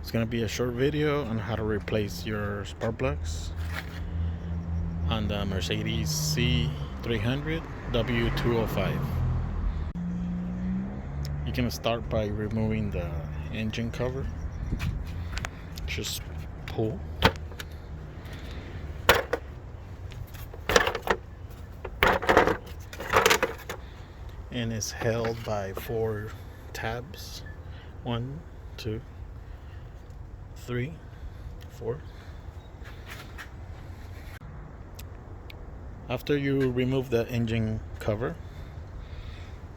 It's gonna be a short video on how to replace your spark plugs on the Mercedes C300 W205. You're gonna start by removing the engine cover. Just pull. And it's held by 4 tabs. 1, 2, 3, 4. After you remove the engine cover,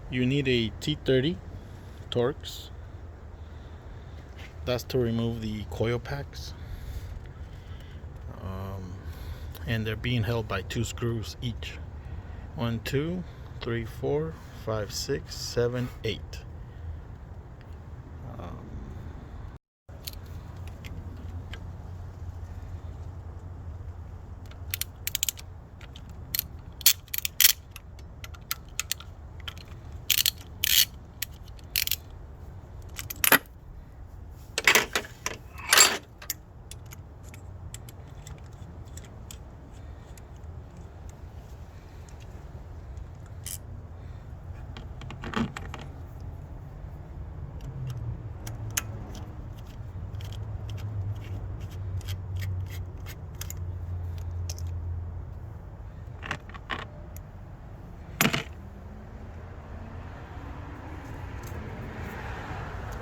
you need a T30 torx. That's to remove the coil packs. And they're being held by 2 screws each. 1, 2, 3, 4, 5, 6, 7, 8.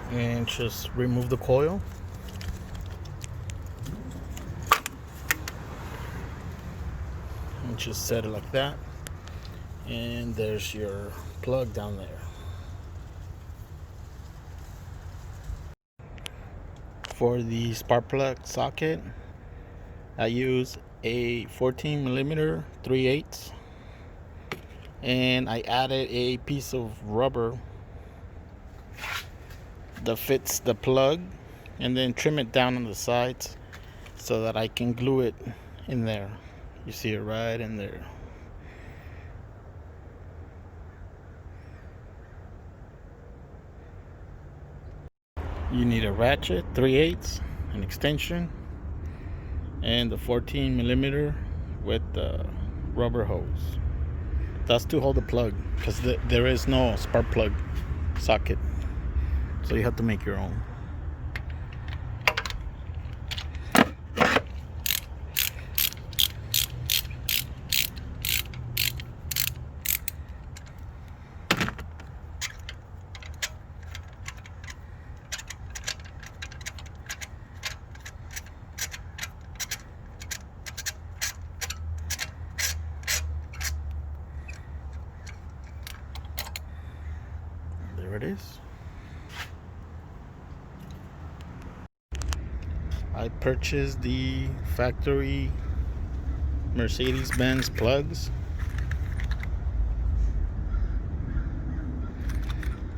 And just remove the coil. And just set it like that. And there's your plug down there. For the spark plug socket, I use a 14mm 3/8, and I added a piece of rubber that fits the plug, and then trim it down on the sides so that I can glue it in there. You see it right in there. You need a ratchet 3/8, an extension, and the 14mm with the rubber hose. That's to hold the plug, because there is no spark plug socket, so you have to make your own. There it is. I purchased the factory Mercedes-Benz plugs,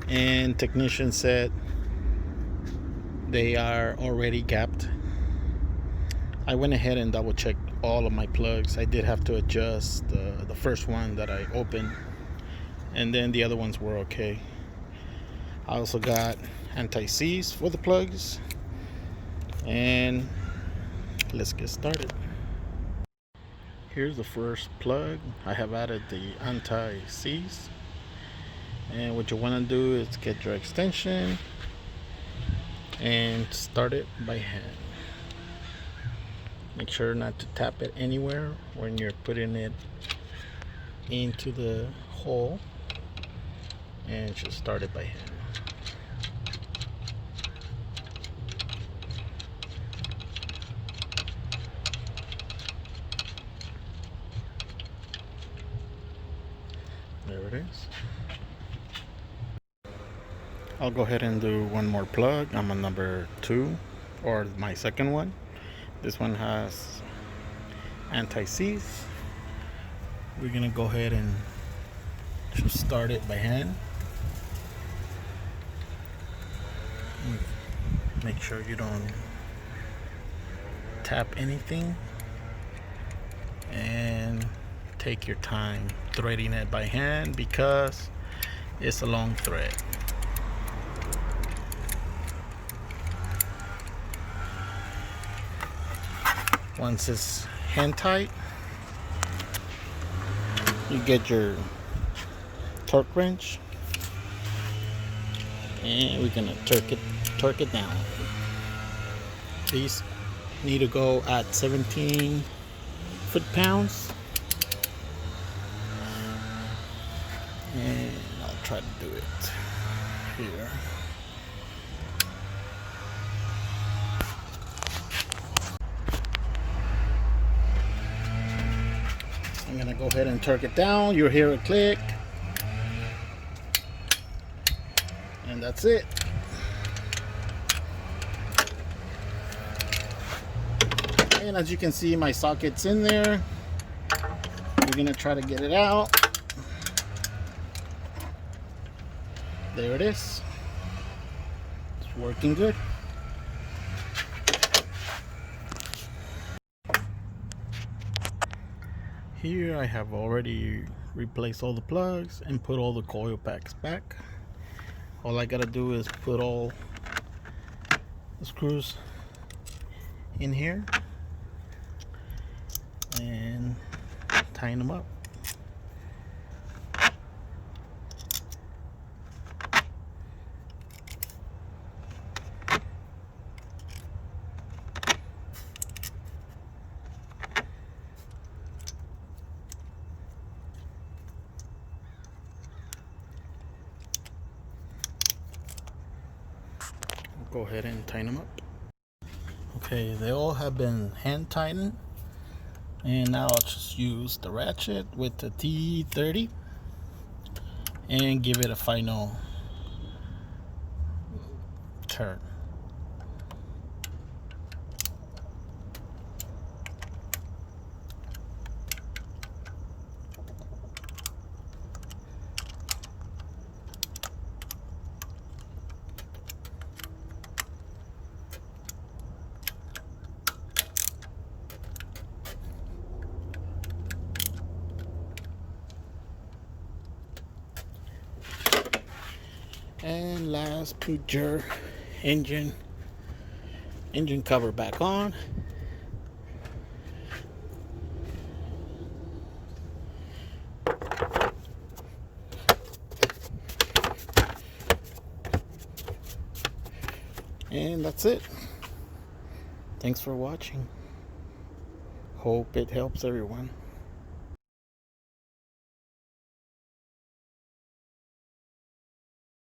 and technician said they are already gapped. I went ahead and double checked all of my plugs. I did have to adjust the first one that I opened, and then the other ones were okay. I also got anti-seize for the plugs, and let's get started. Here's the first plug. I have added the anti-seize, and what you want to do is get your extension and start it by hand. Make sure not to tap it anywhere when you're putting it into the hole, and just start it by hand. There it is. I'll go ahead and do one more plug. I'm on number 2, or my second one. This one has anti-seize. We're gonna go ahead and just start it by hand. Make sure you don't tap anything, and take your time threading it by hand because it's a long thread. Once it's hand tight, you get your torque wrench, and we're gonna torque it down. These need to go at 17 foot-pounds, and I'll try to do it here. I'm gonna go ahead and torque it down. You'll hear it click, and that's it. And as you can see, my socket's in there. We're gonna try to get it out. There it is. It's working good. Here I have already replaced all the plugs and put all the coil packs back. All I gotta do is put all the screws in here and tighten them up. Go ahead and tighten them up. Okay, they all have been hand tightened, and now I'll just use the ratchet with the T30 and give it a final turn. And last, put your engine cover back on. And that's it. Thanks for watching. Hope it helps everyone.